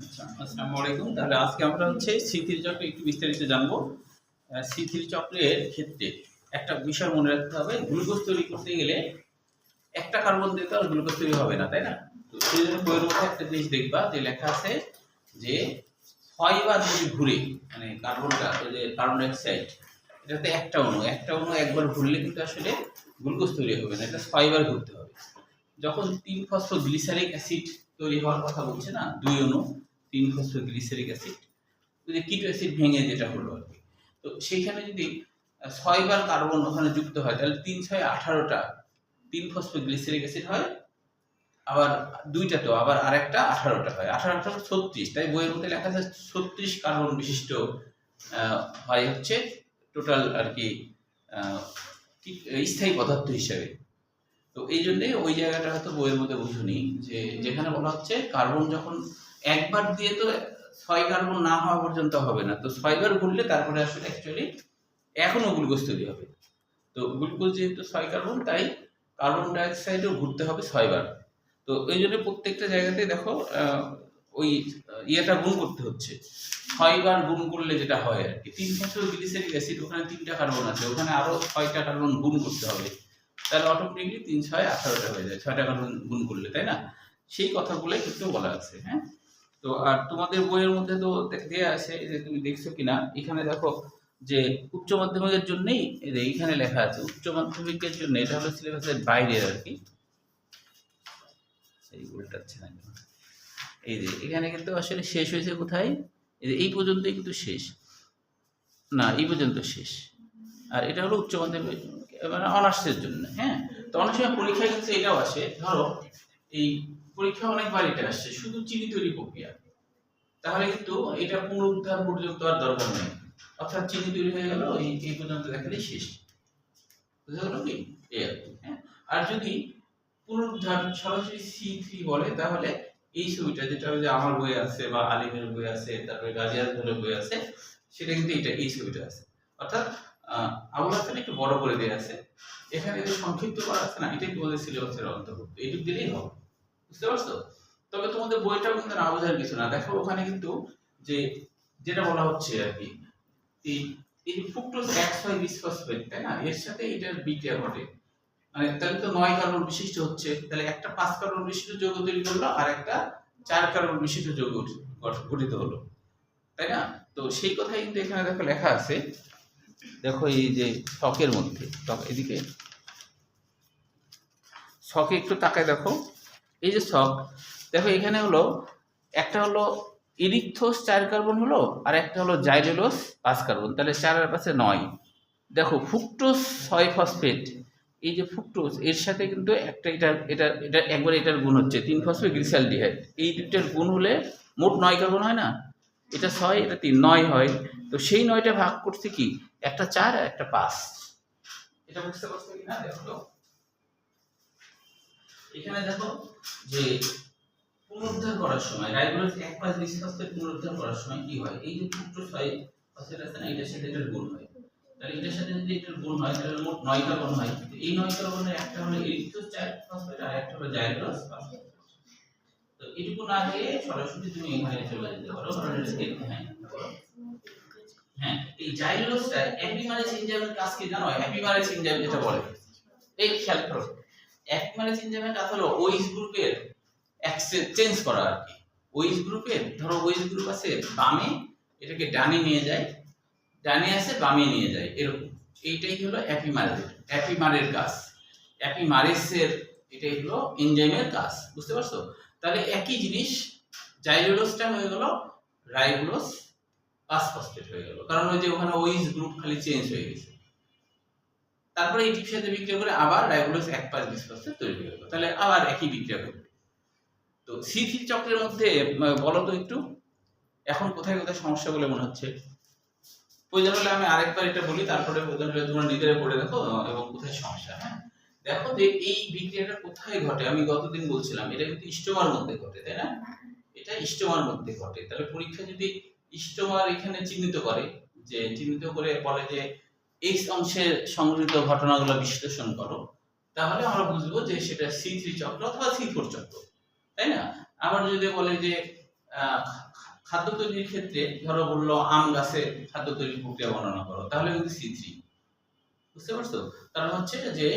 আচ্ছা, আসসালামু আলাইকুম। তাহলে আজকে আমরা C3 চক্রে একটু বিস্তারিত জানবো। C3 চক্রের ক্ষেত্রে একটা বিষয় মনে রাখতে হবে, গ্লুকোজ তৈরি করতে গেলে একটা কার্বন দিয়ে তো আর গ্লুকোজ তৈরি হবে না, তাই না? তো সেই জন্য বইয়ের মধ্যে একটা জিনিস দেখবা যে লেখা আছে যে ৬ বার যদি ঘুরে, মানে কার্বনটা ওই যে কার্বন ডাই অক্সাইড, এটাতে একটা অণু একবার ঘুরলে কিন্তু আসলে গ্লুকোজ তৈরি হবে না, এটা ৬ বার ঘুরতে হবে। যখন ৩-ফসফোগ্লিসারিক অ্যাসিড তৈরি হওয়ার কথা বলছে না, ২ অণু ৩-ফসফোগ্লিসারিক অ্যাসিড, ওই যে কিটো অ্যাসিড ভেঙে যেটা হলো আর কি। তো সেইখানে যদি ৬ বার কার্বন ওখানে যুক্ত হয় তাহলে ৩-৬ 18টা ৩-ফসফোগ্লিসারিক অ্যাসিড হয়। আবার দুইটা তো আবার আরেকটা 18টা হয়, 18টা 36। তাই বইয়ের মধ্যে লেখা আছে 36 কার্বন বিশিষ্ট হয় হচ্ছে টোটাল আর কি স্থায়ী পদার্থ হিসেবে। তো এই জন্যে ওই জায়গাটা হয়তো বইয়ের মধ্যে বুঝুনি, যে যেখানে বলা হচ্ছে কার্বন যখন একবার দিয়ে তো ৬ কার্বন না হওয়া পর্যন্ত হবে না, তো ৬ বার ঘুরলে তারপরে আসলে অ্যাকচুয়ালি এখনো গ্লুকোজ তৈরি হবে। তো গ্লুকোজ যেহেতু ৬ কার্বন, তাই কার্বন ডাইঅক্সাইডও ঘুরতে হবে ৬ বার। তো এই জন্য প্রত্যেকটা জায়গাতে দেখো ওই ইয়েটা গুণ করতে হচ্ছে, ৬ বার গুণ করলে যেটা হয় আর কি, ৩-ফসফোগ্লিসারিক অ্যাসিড ওখানে ৩টা কার্বন আছে, ওখানে আরো ৬টা কার্বন গুণ করতে হবে, তাহলে অটোমেটিকলি ৩-৬ 18টা হয়ে যায়, ৬টা কার্বন গুণ করলে, তাই না? সেই কথাগুলোই কিন্তু বলা আছে। হ্যাঁ, তো আর তোমাদের বইয়ের মধ্যে তো দেয়া আছে, যে তুমি দেখছো কিনা, এখানে দেখো যে উচ্চ মাধ্যমিকের জন্যই এই যে এইখানে লেখা আছে উচ্চ মাধ্যমিকের জন্য, এটা হলো সিলেবাসের বাইরের আর কি। এই উল্টাচ্ছে না কেন? এই যে এখানে কিন্তু আসলে শেষ হয়েছে কোথায়, এই যে এই পর্যন্তই কিন্তু শেষ না, এই পর্যন্ত শেষ। আর এটা হলো উচ্চ মাধ্যমিক মানে অনার্সের জন্য। হ্যাঁ, তো অনেক সময় পরীক্ষায় কিন্তু এটাও আসে, ধরো এই পরীক্ষা অনেকবার এটা আসছে শুধু চিনি তৈরি প্রক্রিয়া, তাহলে কিন্তু এটা পুনরুদ্ধার পর্যন্ত আর দরকার নেই, অর্থাৎ চিনি তৈরি হয়ে গেল এই পর্যন্ত দেখালেই শেষ, বুঝা গেল কি? এই আর কি। হ্যাঁ, আর যদি পুনরুদ্ধার সরাসরি C3 বলে, তাহলে এই ছবিটা যেটা ওই যে আমার বই আছে বা আলিমের বই আছে, তারপরে গাজী আজমলের বই আছে, সেটা কিন্তু এটা এই ছবিটা আছে, অর্থাৎ আবুল হাসান একটু বড় করে দেওয়া আছে, এখানে যে সংক্ষিপ্ত করা আছে না, এটাই তোমাদের সিলেবাসের অন্তর্ভুক্ত, এইটুকু দিলেই হবে, বুঝতে পারছো? তবে তোমাদের বইটাও কিন্তু না বোঝার কিছু না, দেখো ওখানে কিন্তু যে যেটা বলা হচ্ছে আর কি, এই ফ্রুক্টোজ 1,6 বিসফসফেট, তাই না, এর সাথে এটার বিক্রিয়া ঘটে, মানে তাহলে তো 9 কার্বন বিশিষ্ট হচ্ছে, তাহলে একটা 5 কার্বন বিশিষ্ট যৌগ তৈরি করলো আর একটা 4 কার্বন বিশিষ্ট যৌগ গঠিত হলো, তাই না? তো সেই কথাই কিন্তু এখানে দেখো লেখা আছে, দেখো এই যে ছকের মধ্যে, এদিকে ছকে একটু তাকায় দেখো, এই যে ছক, দেখো এখানে হলো একটা হলো ইরিথ্রোস 4 কার্বন হলো, আর একটা হলো জাইলেলোস 5 কার্বন, তাহলে 4 আর 5 9। দেখো ফ্রুক্টোজ 6 ফসফেট, এই যে ফ্রুক্টোজ এর সাথে কিন্তু একটা এটা একবার এটার গুণ হচ্ছে 3-ফসফোগ্লিসালডিহাইড, এই দুইটার গুণ হলে মোট 9 কার্বন হয় না, এটা 6 এটা 3, 9 হয়। তো সেই 9টা ভাগ করছে কি, একটা 4 আর একটা 5, এটা বুঝতে পারছো কি না? দেখো এখানে দেখো যে পুনরুদ্ধার করার সময় রাইবোজ 1,5 বিসফসফেট পুনরুদ্ধার করার সময় কি হয়, এই যে ফ্রুক্টোজ 6 ফসফেট আছে না, এটার সাথে এটার গুণ হয়, তাহলে এটার সাথে যদি এটার গুণ হয় তাহলে মোট 9 কার্বন হয়। এই 9 কার্বনের একটা হলো ইরিথ্রোস 4 ফসফেট আর একটা হলো জাইলেলোস 5 ফসফেট। তো এটুকু না দিয়ে সরাসরি তুমি এখানে চলে যেতে পারো, কারণ এটা দেখতে হয়। হ্যাঁ, এই জাইলেলোসটা অ্যাপিমারেজ এনজাইমের কাজ কি জানো? অ্যাপিমারেজ এনজাইম যেটা বলে, এই খেয়াল করো, অ্যাপিমারেজ এনজাইমের কাজ হলো ওইচ গ্রুপের এক্সচেঞ্জ করা আর কি। ওইচ গ্রুপের, ধরো ওইচ গ্রুপ আছে বামে, এটাকে ডানে নিয়ে যায়, ডানে আসে বামে নিয়ে যায়, এরকম। এইটাই হলো অ্যাপিমারের কাজ, অ্যাপিমারেজের এটাই হলো এনজাইমের কাজ, বুঝতে পারছো? তাহলে একই জিনিস, জাইলেলোসটা হয়ে গেল রাইবোলোস 5 ফসফেট হয়ে গেল, কারণ ওই যে ওখানে ওইচ গ্রুপ খালি চেঞ্জ হয়ে গেছে, তারপরে এটির সাথে বিক্রিয়া করে আবার রাইবোলোস 1,5 বিসফসফেট তৈরি হয়ে গেল, তাহলে আবার একই বিক্রিয়া ঘটবে। তো C3 চক্রের মধ্যে বলো তো একটু, এখন কোথায় কোথায় সমস্যা বলে মনে হচ্ছে? প্রয়োজন হলে আমি আরেকবার এটা বলি, তারপরে প্রয়োজন হলে তোমরা নিজেরা পড়ে দেখো এবং কোথায় সমস্যা। হ্যাঁ, দেখো যে এই বিক্রিয়াটা কোথায় ঘটে, আমি গতদিন বলছিলাম এটা কিন্তু স্টোমার মধ্যে ঘটে, তাই না? এটা স্টোমার মধ্যে ঘটে, তাহলে পরীক্ষা যদি স্টোমার এখানে চিহ্নিত করে, যে চিহ্নিত করে বলে যে এই অংশে সংঘটিত ঘটনাগুলো বিশ্লেষণ করো, তাহলে আমরা বুঝবো যে সেটা C3 চক্র অথবা C4 চক্র, তাই না? আবার যদি বলে যে খাদ্য তৈরির ক্ষেত্রে ধরো বললো আম গাছে খাদ্য তৈরির প্রক্রিয়া বর্ণনা করো, তাহলে কিন্তু C3, বুঝতে পারছো? কারণ হচ্ছে যে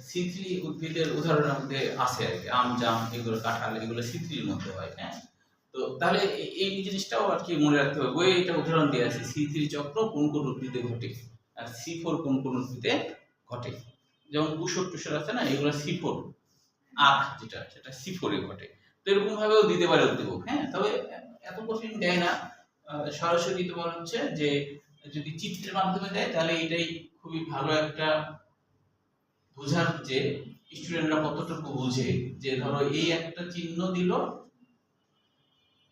C3 উদ্ভিদের উদাহরণের মধ্যে আছে আর কি, আম জাম এগুলো কাঁঠাল এগুলো C3 এর মধ্যে হয়। হ্যাঁ, তো তাহলে এই জিনিসটাও আর কি মনে রাখতে হবে। বইয়ে এটা উদাহরণ দেওয়া আছে C3 চক্র কোন কোন উদ্ভিদে ঘটে আর C4 কোন কোন উদ্ভিদে ঘটে। যেমন কুশর টুসর আছে না, এগুলো C4, আখ যেটা সেটা C4 এ ঘটে। তো এরকম ভাবেও দিতে পারে উদ্দীপক। হ্যাঁ, তবে এত কঠিন দেয় না, সরাসরি তোমার হচ্ছে যে যদি চিত্রের মাধ্যমে দেয় তাহলে এটাই খুবই ভালো একটা বোঝার যে স্টুডেন্টরা কতটুকু বুঝে। যে ধরো এই একটা চিহ্ন দিল,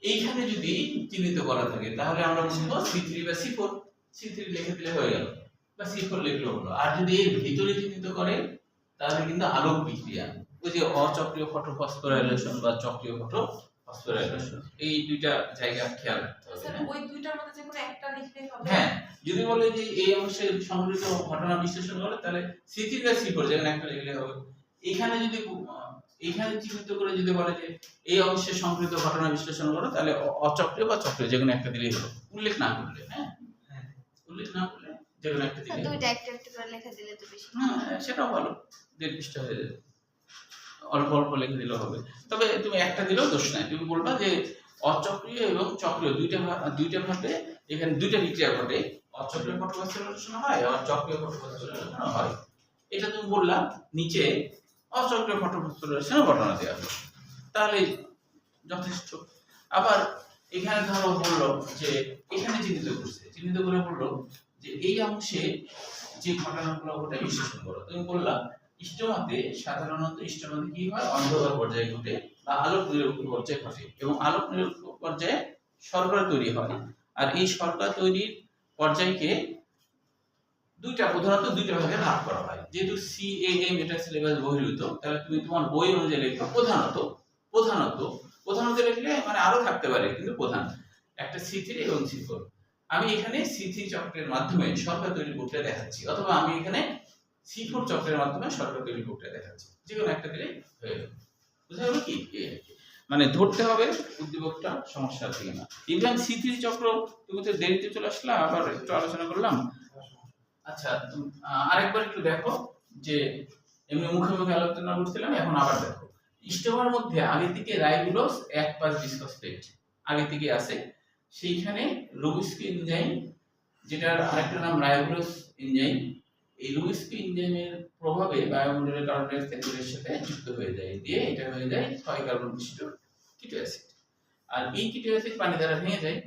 এইখানে যদি চিহ্নিত করা থাকে তাহলে আমরা বুঝবো C3 বা C4 লিখে দিলে হয়ে গেল, বা C4 লিখলে হলো। আর যদি এর ভিতরে চিহ্নিত করে তাহলে কিন্তু আলোক বিক্রিয়া, ওই যে অচক্রীয় ফটোফসফোরাইলেশন বা চক্রীয় ফটোফসফোরাইলেশন, এই দুইটা জায়গা খেয়াল রাখতে হবে। স্যার ওই দুইটার মধ্যে যে কোনো একটা লিখলেই হবে। হ্যাঁ, যদি বলে যে এই অংশে সংঘটিত ঘটনা বিশ্লেষণ করে তাহলে C3 বা C4 যেখানে একটা লিখলে হবে। এখানে যদি এইখানে চিহ্নিত করে যদি বলে যে এই অংশে সংঘটিত ঘটনা বিশ্লেষণ করো তাহলে অচক্রীয় বা চক্রীয় যেকোনো একটা দিলেই হলো, উল্লেখ না করলে। হ্যাঁ, উল্লেখ না করলে যেকোনো একটা দিলেই, দুইটা একটা একটা করে লেখা দিলে তো বেশি। হ্যাঁ সেটাও ভালো, 1.5 পৃষ্ঠা হয়ে যাবে, অল্প অল্প লিখে দিলেও হবে। তবে তুমি একটা দিলেও দোষ নাই, তুমি বলবা যে অচক্রীয় এবং চক্রীয় দুইটা ভাবে এখানে দুইটা বিক্রিয়া ঘটে, অচক্রীয় ফটোফসফোরাইলেশন হয় আর চক্রীয় ফটোফসফোরাইলেশন হয়। এটা তুমি বললা, নিচে অচক্রীয় ফটোফসফোরাইলেশনের ঘটনা দেওয়া হলো, তাহলে যথেষ্ট। আবার এখানে ধরো বললো যে এখানে চিহ্নিত করে বললো যে এই অংশে যে ঘটনাগুলো ঘটে বিশ্লেষণ করো। তুমি বললা ইষ্টমাতে সাধারণত কি হয়, অন্ধকার পর্যায়ে ঘটে বা আলোক নিরপেক্ষ পর্যায়ে ঘটে, এবং আলোক নিরপেক্ষ পর্যায়ে শর্করা তৈরি হয়। আর এই শর্করা তৈরির পর্যায়কে প্রধানত দুইটা ভাগে ভাগ করা হয়। যেহেতু CAM এটা সিলেবাস বহির্ভূত, তাহলে তুমি তোমার বই অনুযায়ী লিখো প্রধানত লিখলে মানে আরো থাকতে পারে, কিন্তু প্রধান একটা C3 এবং C4। আমি এখানে C3 চক্রের মাধ্যমে শর্করা তৈরির প্রক্রিয়া দেখাচ্ছি, অথবা আমি এখানে C4 চক্রের মাধ্যমে শর্করা তৈরির প্রক্রিয়া দেখাচ্ছি, যেকোনো একটা দিলে হয়ে গেল। বুঝা গেল কি? মানে ধরতে হবে উদ্দীপকটা, সমস্যা আছে কিনা। ইভেন C3 চক্র তুমি তো দেরিতে চলে আসলা, আবার একটু আলোচনা করলাম। আচ্ছা, আরেকবার একটু দেখো যে এমনি মুখে মুখে আলোচনা করছিলাম, এখন আবার দেখো। স্টোমার মধ্যে আগে থেকে রাইবোলোজ 1,5 বিসফসফেট আগে থেকে আছে, সেইখানে রুবিস্কি এনজাইম, যেটার আরেকটা নাম রাইবোলোজ এনজাইম, এই রুবিস্কি এনজাইমের প্রভাবে বায়ুমণ্ডলের কার্বন ডাই অক্সাইডের সাথে যুক্ত হয়ে যায়, দিয়ে এটা হয়ে যায় 6 কার্বন বিশিষ্ট কিটো অ্যাসিড। আর এই কিটো অ্যাসিড পানি দ্বারা ভেঙে যায়,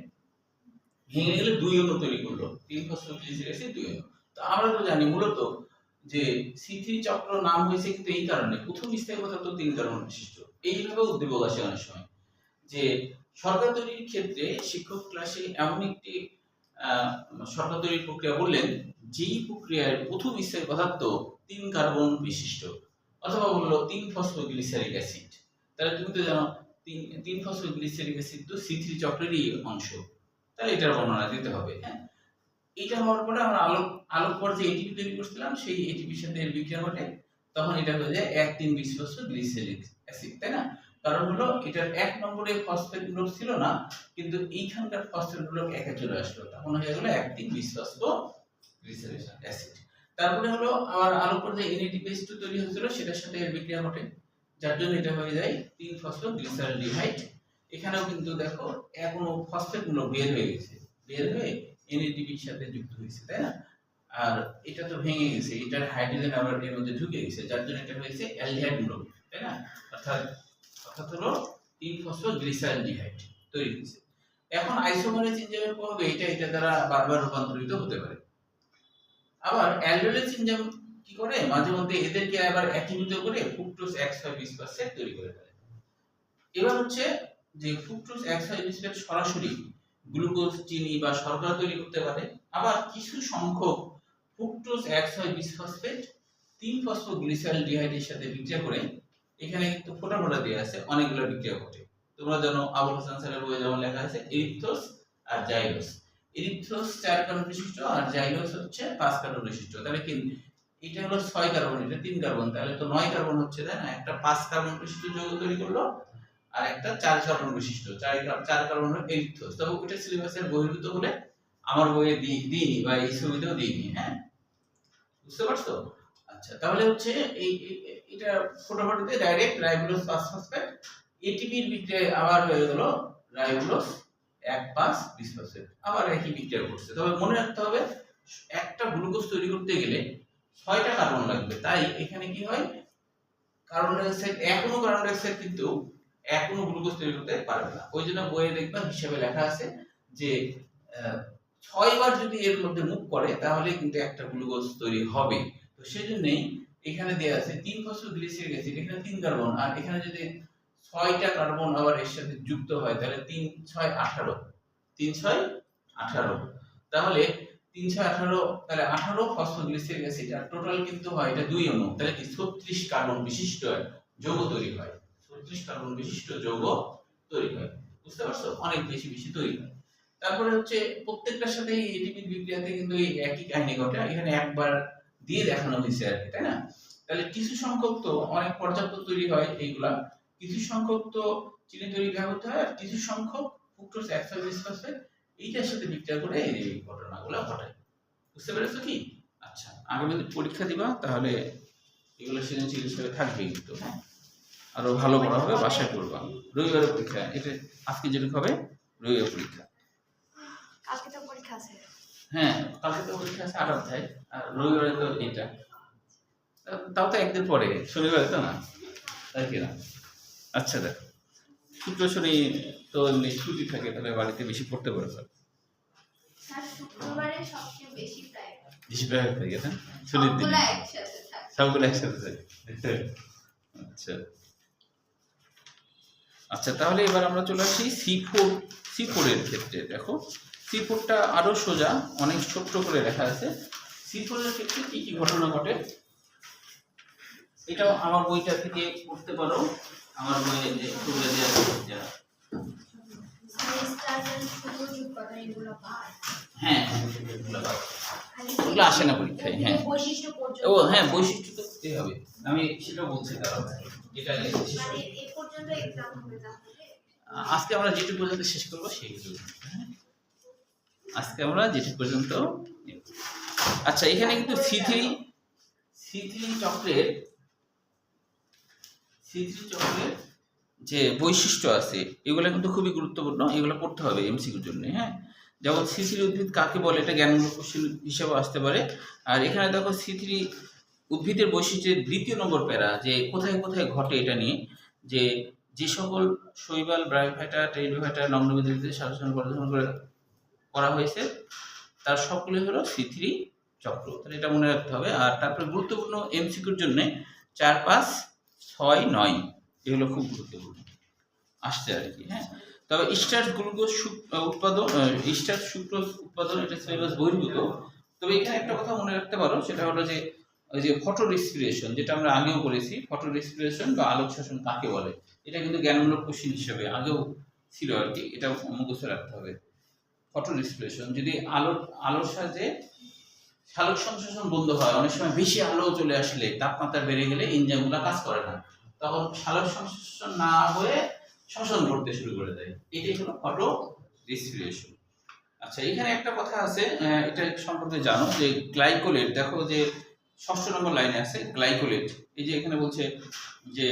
ভেঙে গেলে 2 অণু তৈরি করলো, 3-ফসফোগ্লিসারিক অ্যাসিড 2 অণু। তো আমরা তো জানি মূলত যে C3 চক্র নাম হয়েছে কিন্তু এই কারণে, প্রথম স্থায়ী পদার্থ 3 কার্বন বিশিষ্ট। এইভাবে উদ্দীপক আসে অনেক সময় যে শর্করা তৈরির ক্ষেত্রে শিক্ষক ক্লাসে এমন একটি শর্করা তৈরির প্রক্রিয়া বললেন যেই প্রক্রিয়ার প্রথম স্থায়ী পদার্থ 3 কার্বন বিশিষ্ট, অথবা বললো 3-ফসফোগ্লিসারিক অ্যাসিড। তাহলে তুমি তো জানো 3-ফসফোগ্লিসারিক অ্যাসিড তো C3 চক্রেরই অংশ, তাহলে এটার বর্ণনা দিতে হবে। হ্যাঁ, এটা হওয়ার পরে আমরা আলোক পর্যায়ে এটিপি তৈরি করছিলাম, সেই এটিপির সাথে এর বিক্রিয়া ঘটে, তখন এটা হয়ে যায় 1,3-বিসফসফোগ্লিসারিক অ্যাসিড, তাই না? কারণ হলো এটার 1 নম্বরে ফসফেট গ্রুপ ছিল না, কিন্তু এইখানকার ফসফেট গ্রুপ একে চলে আসলো, তখন হয়ে গেল 1,3-বিসফসফোগ্লিসারিক অ্যাসিড। তারপরে হলো আবার আলোক পর্যায়ে NADPH2 তৈরি হয়েছিল, সেটার সাথে এর বিক্রিয়া ঘটে, যার জন্য এটা হয়ে যায় 3-ফসফোগ্লিসালডিহাইড। এখানেও কিন্তু দেখো এখনো ফসফেট গ্রুপ বের হয়ে গেছে, বের হয়ে NADPH সাথে যুক্ত হয়েছে, তাই না? আর এটা তো ভেঙে গেছে, এটার হাইড্রোজেন আবার এর মধ্যে ঢুকে গেছে, যার জন্য এটা হয়েছে অ্যালডিহাইড গ্রুপ, তাই না? অর্থাৎ হলো 3-ফসফোগ্লিসালডিহাইড তৈরি হয়েছে। এখন আইসোমারেজ এনজাইমের প্রভাবে এটা দ্বারা বারবার রূপান্তরিত হতে পারে। আবার অ্যালডোলেজ এনজাইম কি করে, মাঝে মধ্যে এদেরকে আবার একীভূত করে ফ্রুক্টোজ 1,6 বিসফসফেট তৈরি করে ফেলে। এবার হচ্ছে যে ফ্রুক্টোজ 1,6 বিসফসফেট সরাসরি গ্লুকোজ, চিনি বা শর্করা তৈরি করতে পারে, আবার কিছু সংখ্যক ফ্রুক্টোজ 1,6 বিসফসফেট 3-ফসফোগ্লিসালডিহাইডের সাথে বিক্রিয়া করে, এখানে কিন্তু ফোঁটা দেওয়া আছে, অনেকগুলো বিক্রিয়া ঘটে। তোমরা জানো আবুল হাসান স্যারের বইয়ে যেমন লেখা আছে এরিথ্রোস আর জাইলোস। এরিথ্রোস 4 কার্বন বিশিষ্ট আর জাইলোস হচ্ছে 5 কার্বন বিশিষ্ট। তাহলে কি এটা হলো 6 কার্বন, এটা 3 কার্বন, তাহলে তো 9 কার্বন হচ্ছে, তাই না? একটা 5 কার্বন বিশিষ্ট যৌগ তৈরি করলো আর একটা 4 কার্বন বিশিষ্ট, 4 কার্বন হলো এরিথ্রোস। তবে ওটা সিলেবাসের বহির্ভূত বলে আমার বইয়ে দিইনি বা এই ছবিতেও দিইনি। হ্যাঁ, বুঝতে পারছো? আচ্ছা, তাহলে হচ্ছে এটা ফটোফটোতে ডাইরেক্ট রাইবোলোজ 5 ফসফেট, এটিপির বিক্রিয়ায় আবার হয়ে গেল রাইবোলোজ 1,5 বিসফসফেট, আবার একই বিক্রিয়া করছে। তবে মনে রাখতে হবে একটা গ্লুকোজ তৈরি করতে গেলে 6টা কার্বন লাগবে। তাই এখানে কি হয়, কার্বন ডাই অক্সাইড এখনো কার্বন ডাই অক্সাইড কিন্তু এখনো গ্লুকোজ তৈরি করতে পারবে না। ওই জন্য বইয়ে দেখবা হিসাবে লেখা আছে যে 6 বার যদি এর মধ্যে মুভ করে তাহলে কিন্তু একটা গ্লুকোজ তৈরি হবে। তো সেজন্যই এখানে দেয়া আছে 3 ফসফোগ্লিসারিক অ্যাসিড, এখানে 3 কার্বন, আর এখানে যদি 6টা কার্বন আবার এর সাথে যুক্ত হয় তাহলে 3 6 18, 3 6 18, তাহলে 3 6 18, তাহলে 18 ফসফোগ্লিসারিক অ্যাসিড, আর টোটাল কিন্তু হয় এটা 2 অণু, তাহলে কি 36 কার্বন বিশিষ্ট যৌগ তৈরি হয়। 36 কার্বন বিশিষ্ট যৌগ তৈরি হয়। বুঝতে পারছো? অনেক বেশি বেশি তৈরি হয়। তারপরে হচ্ছে প্রত্যেকটার সাথে এটিপির বিক্রিয়াতে কিন্তু এই একই কাহিনী ঘটে, এখানে একবার দিয়ে দেখানো হয়েছে আর কি, তাই না? তাহলে কিছু সংখ্যক তো অনেক পর্যাপ্ত তৈরি হয় এইগুলা, কিছু সংখ্যক তো চিনি তৈরি ব্যাহত হয়, আর কিছু সংখ্যক ফ্রুক্টোজ 1,5 বিসফসফেট এইটার সাথে বিক্রিয়া করে এই ঘটনাগুলো ঘটে। বুঝতে পেরেছো কি? আচ্ছা, আগামী পরীক্ষা দিবা তাহলে এগুলো সৃজনশীল হিসেবে থাকবে কিন্তু। হ্যাঁ, আরো ভালো করা হবে, বাসায় করবা। রবিবারের পরীক্ষা, এটা আজকে যেটা হবে রবিবার পরীক্ষা। কালকে তো পরীক্ষা আছে। হ্যাঁ, কালকে তো পরীক্ষা আছে 8 অধ্যায়, আর রবিবারে তো এটা, তাও তো একদিন পরে, শনিবারে তো না, তাই কি না? আচ্ছা, দেখো শুক্র শনি তো এমনি ছুটি থাকে, তাহলে বাড়িতে বেশি পড়তে পারবে। স্যার শুক্রবারে সবচেয়ে বেশি প্রায় বেশি প্রায় থাকে না, ছুটির দিন সবগুলা একসাথে থাকে। সবগুলো একসাথে থাকে। আচ্ছা আচ্ছা, তাহলে এবার আমরা চলে আসি C4 এর ক্ষেত্রে। দেখো C4টা আরো সোজা, অনেক ছোট্ট করে লেখা আছে। C4 এর ক্ষেত্রে কি কি ঘটনা ঘটে এটাও আমার বইটা থেকে পড়তে পারো, আমার বইয়ে যে তুলে দেওয়া আছে। হ্যাঁ, এগুলো আসে না পরীক্ষায়। হ্যাঁ, বৈশিষ্ট্য পর্যন্ত। ও হ্যাঁ, বৈশিষ্ট্য তো দিতে হবে, আমি সেটা বলছি কারণ এটা মানে এই পর্যন্ত एग्जाम হবে তাহলে আজকে আমরা যেটুকু পর্যন্ত শেষ করব সেইটুকু। আজকে আমরা যেটুকু পর্যন্ত। আচ্ছা, এখানে কিন্তু C3 চক্রের যে বৈশিষ্ট্য আছে এগুলো কিন্তু খুবই গুরুত্বপূর্ণ, এগুলো পড়তে হবে এমসিকিউর জন্য। হ্যাঁ, যেমন C3 উদ্ভিদ কাকে বলে এটা জ্ঞানমূলক কোশ্চেন হিসেবে আসতে পারে। আর এখানে দেখো C3 উদ্ভিদের বৈশিষ্ট্যের 2 নম্বর প্যারা, যে কোথায় কোথায় ঘটে এটা নিয়ে, যে সকল শৈবাল, ব্রায়োফাইটা, টেরিডোফাইটা, নগ্নবীজীবদের সালোকসংশ্লেষণ প্রদর্শন করা হয়েছে তার সবগুলো হলো C3 চক্র, তাহলে এটা মনে রাখতে হবে। আর তারপরে গুরুত্বপূর্ণ এমসিকিউর জন্য 4 5 6 9 এগুলো খুব গুরুত্বপূর্ণ আসছে আর কি। হ্যাঁ, তবে স্টার্চ গ্লুকোজ উৎপাদন, স্টার্চ সুক্রোজ উৎপাদন এটা সিলেবাস বহির্ভূত। তবে এখানে একটা কথা মনে রাখতে পারো, সেটা হলো যে ওই যে ফটো রেসপিরেশন, যেটা আমরা আগেও বলেছি, ফটো রেসপিরেশন বা আলোক শোষণ কাকে বলে, এটা কিন্তু জ্ঞানমূলক কোশ্চেন হিসেবে আগেও ছিল আর কি, এটা মুখস্থ রাখতে হবে। ফটো রেসপিরেশন, যদি আলোর সাহায্যে সালোক সংশ্লেষণ বন্ধ হয়, অনেক সময় বেশি আলো চলে আসলে, তাপমাত্রা বেড়ে গেলে এনজাইমগুলো কাজ করে না, তখন সালোক সংশ্লেষণ না হয়ে শ্বসন করতে শুরু করে দেয়, এটাই হলো ফটো রেসপিরেশন। আচ্ছা, এখানে একটা কথা আছে, এটা সম্পর্কে জানো যে গ্লাইকোলেট, দেখো যে 6 নম্বর লাইনে আছে গ্লাইকোলেট। এই যে এখানে বলছে যে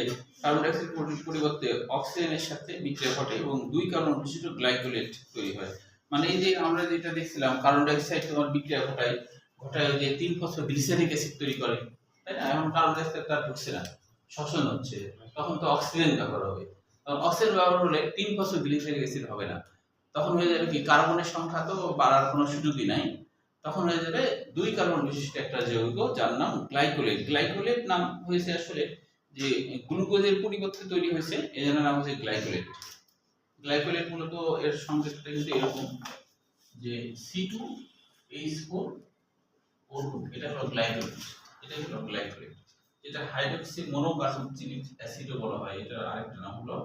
কার্বন ডাই অক্সাইড পরিবর্তে অক্সিজেনের সাথে বিক্রিয়া ঘটে এবং 2 কার্বন বিশিষ্ট গ্লাইকোলেট তৈরি হয়। মানে এই যে আমরা যেটা দেখছিলাম কার্বন ডাই অক্সাইড তোমার বিক্রিয়া ঘটায় যে 3 ফসফোগ্লিসারিক অ্যাসিড তৈরি করে, তাই না? এখন কার্বন ডাই অক্সাইড তার ঢুকছে না, শ্বসন হচ্ছে, তখন তো অক্সিজেন ব্যবহার হবে। তখন অক্সিজেন ব্যবহার হলে 3 ফসফোগ্লিসারিক অ্যাসিড হবে না, তখন হয়ে যাবে কি কার্বনের সংখ্যা তো বাড়ার কোনো সুযোগই নাই, তখন হয়ে যাবে 2 কার্বন বিশিষ্ট একটা যৌগ যার নাম গ্লাইকোলেট। গ্লাইকোলেট নাম হয়েছে আসলে যে গ্লুকোজের পরিবর্তে তৈরি হয়েছে, এজন্য নাম হচ্ছে গ্লাইকোলেট। গ্লাইকোলেট মূলত এর সংকেতটা কিন্তু এরকম যে C2H4O2, এটা হলো গ্লাইকোলেট, এটা হলো গ্লাইকোলেট, যেটা হাইড্রক্সি মনোকার্বক্সিলিক অ্যাসিডও বলা হয়, এটা আরেকটা নাম হলো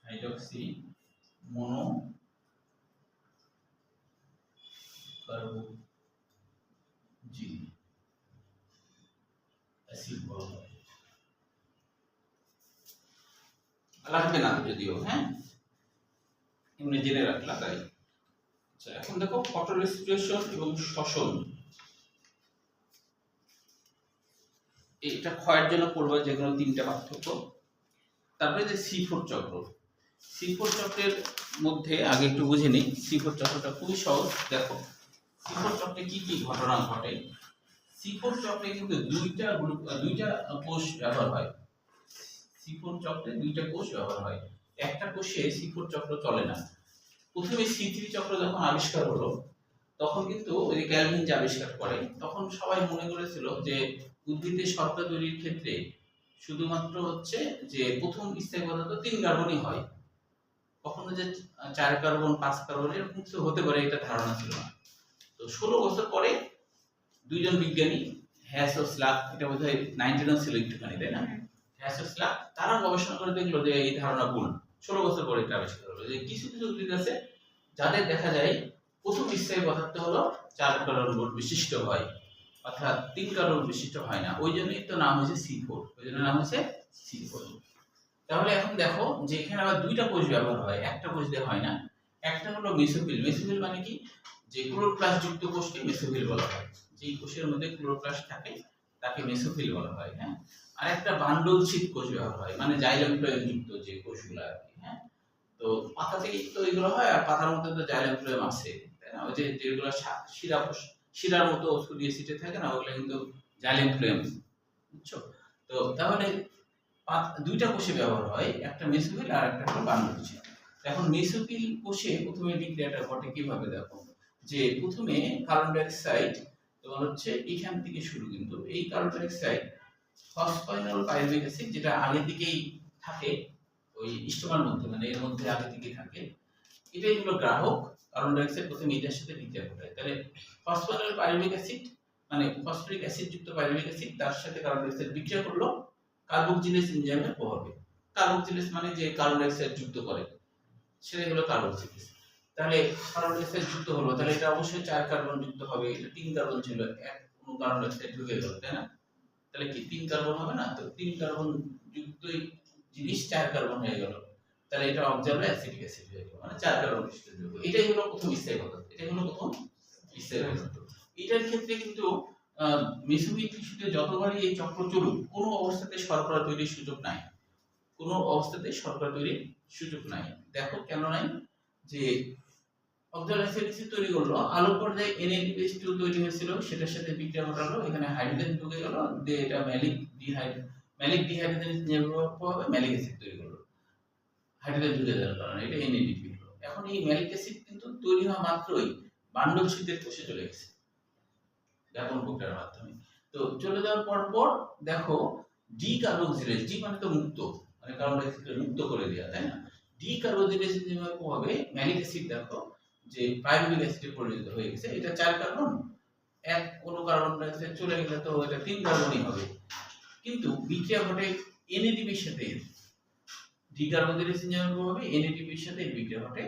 হাইড্রক্সি মনো কার্বক্সিলিক অ্যাসিড বলা হয়। লাগবে না যদিও, হ্যাঁ এমনি জেনে রাখলা তাই। আচ্ছা এখন দেখো ফটো রেস্পিরেশন এবং শ্বসন, এটা ক্ষয়ের জন্য পড়বে যেগুলো তিনটা পার্থক্য। তারপরে যে C4 চক্র, C4 চক্রের মধ্যে আগে একটু বুঝে নিই। C4 চক্রটা খুবই সহজ। দেখো C4 চক্রে কি কি ঘটনা ঘটে। C4 চক্রে কিন্তু দুইটা কোষ ব্যবহার হয়। C4 চক্রে দুইটা কোষ ব্যবহার হয়, একটা কোষে C4 চক্র চলে না। প্রথমে C3 চক্র যখন আবিষ্কার হলো তখন কিন্তু ওই যে ক্যালভিন যে আবিষ্কার করে তখন সবাই মনে করেছিল যে উদ্ভিদের শর্করা তৈরির ক্ষেত্রে শুধুমাত্র হচ্ছে যে প্রথম স্থায়ী পদার্থ 3 কার্বনই হয়, কখনো যে 4 কার্বন 5 কার্বন এরকম কিছু হতে পারে এটা ধারণা ছিল না। তো 16 বছর পরে দুইজন বিজ্ঞানী হ্যাস ও স্লাক, এটা বোধহয় 19 ছিল একটুখানি তাই না, হ্যাস ও স্লাক তারা গবেষণা করে দেখলো যে এই ধারণা ভুল। 16 বছর পরে এটা আবিষ্কার হলো যে কিছু কিছু উদ্ভিদ আছে যাদের দেখা যায় প্রথম স্থায়ী পদার্থ হলো 4 কার্বন বিশিষ্ট হয়, অর্থাৎ 3 কার্বন বিশিষ্ট হয় না। ওই জন্যই তো নাম হয়েছে C4, ওই জন্য নাম হয়েছে C4। তাহলে এখন দেখো যে এখানে আবার দুইটা কোষ ব্যবহার হয়, একটা কোষ দিয়ে হয় না। একটা হলো মেসোফিল। মেসোফিল মানে কি, যে ক্লোরোপ্লাস্ট যুক্ত কোষকে মেসোফিল বলা হয়। যেই কোষের মধ্যে ক্লোরোপ্লাস্ট থাকে তাকে মেসোফিল বলা হয়, হ্যাঁ। আর একটা বান্ডলশীট কোষ ব্যবহার হয়, মানে জাইলেম ফ্লোয়েম যুক্ত যে কোষগুলো আর কি, হ্যাঁ। তো পাতা থেকে তো এগুলো হয়, আর পাতার মধ্যে তো জাইলেম ফ্লোয়েম আছে তাই না, ওই যে যেগুলো শিরার মতো ছড়িয়ে ছিটে থাকে না, ওগুলো কিন্তু জাইলেম ফ্লোয়েম, বুঝছো। তো তাহলে দুইটা কোষে ব্যবহার হয়, একটা মেসোফিল আর একটা হলো বান্ডলশীট। এখন মেসোফিল কোষে প্রথমে বিক্রিয়াটা ঘটে কিভাবে দেখো, যে প্রথমে কার্বন ডাই অক্সাইড তোমার হচ্ছে এখান থেকে শুরু, কিন্তু এই carbon die oxide ফসফোরাইল pyruvic acid যেটা আগে থেকেই থাকে ওই স্টোমার মধ্যে, মানে এর মধ্যে আগে থেকেই থাকে, এটাই হলো গ্রাহক। কার্বন ডাই অক্সাইড প্রথমে এটার সাথে বিক্রিয়া ঘটায়, তাহলে ফসফোরাইল পাইরুভিক অ্যাসিড মানে ফসফরিক অ্যাসিড যুক্ত পাইরুভিক অ্যাসিড তার সাথে কার্বন ডাই অক্সাইড বিক্রিয়া করলো কার্বক্সিলেজ এনজাইমের প্রভাবে। কার্বক্সিলেজ মানে যে কার্বন ডাই অক্সাইড যুক্ত করে সেটাই হলো কার্বক্সিলেজ। তাহলে কার্বন ডাই অক্সাইড যুক্ত হলো, তাহলে এটা অবশ্যই 4 কার্বন যুক্ত হবে, এটা 3 কার্বন ছিল, এক কোনো কার্বন ডাই অক্সাইড ঢুকে গেল তাই না, তাহলে কি 3 কার্বন হবে না, তো 3 কার্বন যুক্ত জিনিস 4 কার্বন হয়ে গেল, তাহলে এটা অক্সালো অ্যাসিটিক অ্যাসিড হয়ে গেল, মানে 4 কার্বন বিশিষ্ট যৌগ। এটাই হলো প্রথম স্থায়ী পদার্থ, এটাই হলো প্রথম স্থায়ী পদার্থ। এটার ক্ষেত্রে কিন্তু মেসোফিল টিস্যুতে যতবারই এই চক্র চলুক কোনো অবস্থাতে শর্করা তৈরির সুযোগ নাই, কোনো অবস্থাতে শর্করা তৈরির সুযোগ নাই। দেখো কেন নাই, যে অক্সালো অ্যাসিড তৈরি করলো, আলোক পর্যায়ে NADH2 তৈরি হয়েছিল, সেটার সাথে বিক্রিয়া ঘটালো, এখানে হাইড্রোজেন ঢুকে গেল, দিয়ে এটা ম্যালিক ডিহাইড্রোজেনেজ প্রভাবে ম্যালিক অ্যাসিড তৈরি করলো, হাইড্রোজেন ঢুকে যাওয়ার কারণে এটা NADP হলো। এখন এই ম্যালিক অ্যাসিড কিন্তু তৈরি হওয়া মাত্রই বান্ডল শীতের কোষে চলে গেছে জ্ঞাপন প্রক্রিয়ার মাধ্যমে। তো চলে যাওয়ার পর দেখো ডি কার্বক্সিলেজ, ডি মানে তো মুক্ত, মানে কার্বন ডাই অক্সাইড মুক্ত করে দেওয়া তাই না, ডি কার্বক্সিলেজ এনজাইমের প্রভাবে ম্যালিক অ্যাসিড দেখো যে পাইরুভিক অ্যাসিডে পরিণত হয়ে গেছে, এটা 4 কার্বন, এক কোনো কার্বন ডাই অক্সাইড চলে গেলে তো এটা 3 কার্বনই হবে। কিন্তু বিক্রিয়া ঘটে NADP-র সাথে, ডি কার্বক্সিলেজ এনজাইমের প্রভাবে NADP-র সাথে বিক্রিয়া ঘটে,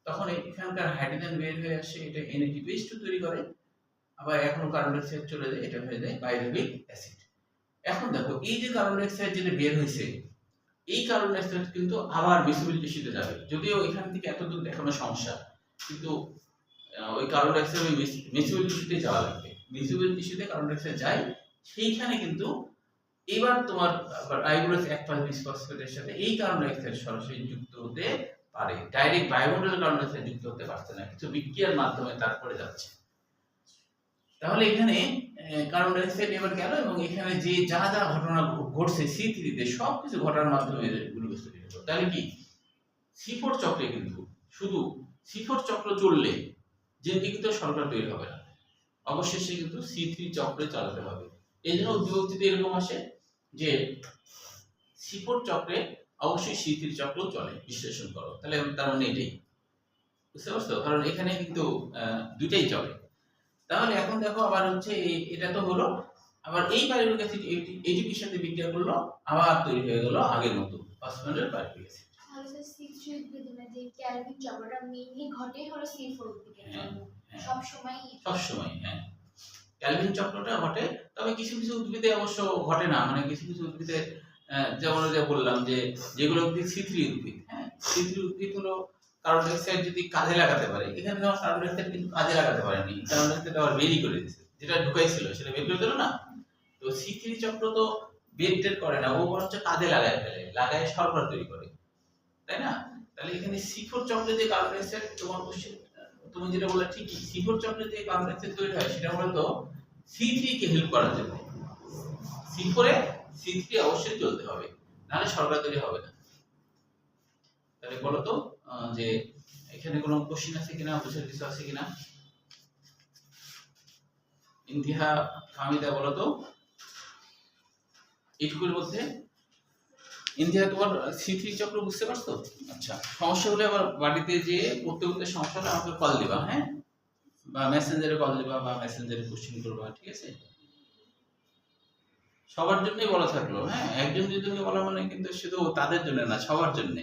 তখন এখানকার হাইড্রোজেন বের হয়ে আসে, এটা NADPH2 তৈরি করে, আবার এখনো কার্বন ডাই অক্সাইড চলে যায়, এটা হয়ে যায় পাইরুভিক অ্যাসিড। এখন দেখো এই যে কার্বন ডাই অক্সাইড যেটা বের হয়েছে, এই কার্বন ডাই অক্সাইড কিন্তু আবার মেসোফিল টিস্যুতে যাবে, যদিও এখান থেকে এত দূর দেখানো সমস্যা, কিন্তু ওই কার্বন ডাই অক্সাইড মেসোফিল টিস্যুতে যাওয়া লাগবে, মেসোফিল টিস্যুতে কার্বন ডাই অক্সাইড যায়, সেইখানে কিন্তু এবার তোমার রাইবোজ 1,5-বিসফসফেটের সাথে এই কার্বন ডাই অক্সাইড সরাসরি যুক্ত হতে পারে, ডাইরেক্ট বায়ুমণ্ডলে কার্বন ডাই অক্সাইড যুক্ত হতে পারছে না, কিছু বিক্রিয়ার মাধ্যমে তারপরে যাচ্ছে। তাহলে এখানে কার্বন ডাই অক্সাইড এবার গেল, এবং এখানে যে যা যা ঘটনা ঘটছে C3-তে সবকিছু ঘটার মাধ্যমে গ্লুকোজ তৈরি হলো। তাহলে কি C4 চক্রে কিন্তু শুধু C4 চক্র চললে জেনটিকিত শর্করা তৈরি হবে না, অবশেষে কিন্তু C3 চক্রে চালাতে হবে। এই জন্য উদ্দীপকটিতে এরকম আসে যে C4 চক্রে অবশ্যই C3 চক্র চলে, বিশ্লেষণ করো, তাহলে তার মানে এটাই, বুঝতে পারছো, কারণ এখানে কিন্তু দুইটাই চলে। তাহলে এখন দেখো আবার হচ্ছে এটা তো হলো, আবার এই পাইরুভিক অ্যাসিড ATP-র সাথে বিক্রিয়া করলো, আবার তৈরি হয়ে গেল আগের মতো ফসফোরাইল পাইরুভিক অ্যাসিড। তাহলে স্যার C3 উদ্ভিদে যে ক্যালভিন চক্রটা মেইনলি ঘটে হলো C4 উদ্ভিদের জন্য, সব সময় হ্যাঁ। ক্যালভিন চক্রটা ঘটে, তবে কিছু কিছু উদ্ভিদে অবশ্য ঘটে না, মানে কিছু কিছু উদ্ভিদে যেমন যে বললাম যে যেগুলো উদ্ভিদ C3 উদ্ভিদ, হ্যাঁ C3 উদ্ভিদ হলো কার্বন ডাইঅক্সাইড যদি কাজে লাগাতে পারে, এখানে যেমন কার্বন ডাইঅক্সাইড কিন্তু কাজে লাগাতে পারেনি, কার্বন ডাইঅক্সাইড আবার বেরি করে দিয়েছে, যেটা ঢুকাইছিল সেটা বের করে দিল না। তো C3 চক্র তো বের টের করে না, ও বরঞ্চ কাজে লাগায় ফেলে, লাগায় শর্করা তৈরি করে, তাই না? তাহলে এখানে C4 চক্রে যে কার্বন ডাইঅক্সাইড, তোমার কোশ্চেন তুমি যেটা বললে ঠিকই, C4 চক্রে যে কার্বন ডাইঅক্সাইড তৈরি হয় সেটা মূলত C3 কে হেল্প করার জন্য। C4 এ C3 অবশ্যই চলতে হবে, নাহলে শর্করা তৈরি হবে না। তাহলে বলো তো যে এখানে কোনো কোশ্চেন আছে কিনা, বুঝার কিছু আছে কিনা? ইন্তিহা ফাহমিদা বলো তো এইটুকুর মধ্যে। ইন্দিরা তোমার C3 চক্র বুঝতে পারছো? আচ্ছা, সমস্যা হলে আবার বাড়িতে যে পড়তে পড়তে সমস্যা হলে আমাকে কল দিবা, হ্যাঁ, বা মেসেঞ্জারে কল দিবা বা মেসেঞ্জারে কোশ্চেন করবা, ঠিক আছে? সবার জন্যই বলা থাকলো, হ্যাঁ, একজন যদি তুমি বলা মানে কিন্তু শুধু তাদের জন্য না, সবার জন্য,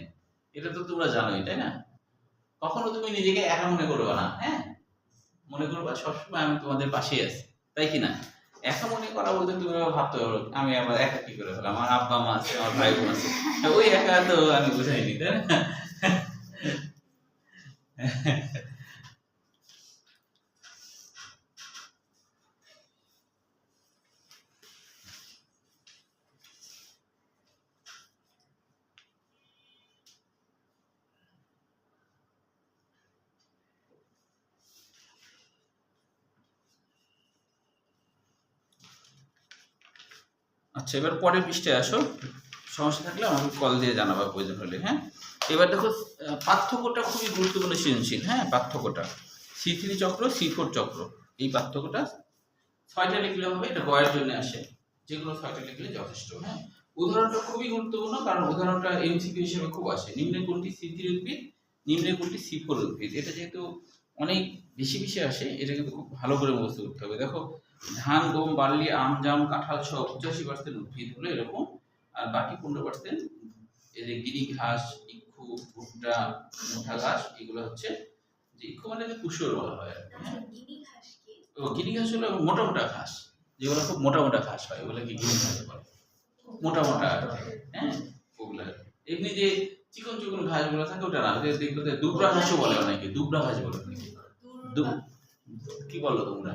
এটা তো তোমরা জানোই, তাই না? কখনো তুমি নিজেকে একা মনে করবে না, হ্যাঁ, মনে করবা সবসময় আমি তোমাদের পাশেই আছি, তাই কি না? একা মনে করা বলতে তুমি ভাবতে পারো আমি আবার একা কি করে হলাম, আমার আব্বা মা আছে, আমার ভাই বোন আছে, ওই একা তো আমি বুঝাইনি, তাই না? আচ্ছা, এবার পরের পৃষ্ঠায় আসো, সমস্যা থাকলে আমাকে কল দিয়ে জানাবা প্রয়োজন হলে, হ্যাঁ। এবার দেখো পার্থক্যটা খুবই গুরুত্বপূর্ণ সৃজনশীল, হ্যাঁ, পার্থক্যটা C3 চক্র C4 চক্র, এই পার্থক্যটা 6টা লিখলে হবে, এটা বয়ের জন্য আসে, যেগুলো 6টা লিখলে যথেষ্ট, হ্যাঁ। উদাহরণটা খুবই গুরুত্বপূর্ণ, কারণ উদাহরণটা MCQ হিসেবে খুব আসে। নিম্নে কোনটি C3 উদ্ভিদ, নিম্নে কোনটি C4 উদ্ভিদ, এটা যেহেতু অনেক বেশি বেশি আসে, এটা কিন্তু খুব ভালো করে মুখস্থ করতে হবে। দেখো ধান, গম, বার্লি, আম, জাম, কাঁঠাল সহ 85% উদ্ভিদ হলো এরকম, আর বাকি 15% এই যে গিরি ঘাস, ইক্ষু, ভুট্টা, মোটা ঘাস, এগুলো হচ্ছে যে ইক্ষু মানে যে কুশর বলা হয় আর কি, হ্যাঁ। ও গিরি ঘাস হলো মোটা মোটা ঘাস, যেগুলো খুব মোটা মোটা ঘাস হয়, ওগুলোকে গিরি ঘাস বলে, মোটা মোটা, হ্যাঁ, ওগুলা। এমনি যে চিকন চিকন ঘাসগুলো থাকে ওটা না, দেখবে দুবরা ঘাসও বলে অনেকে, দুবরা ঘাস বলে অনেকে, কি বলো তোমরা?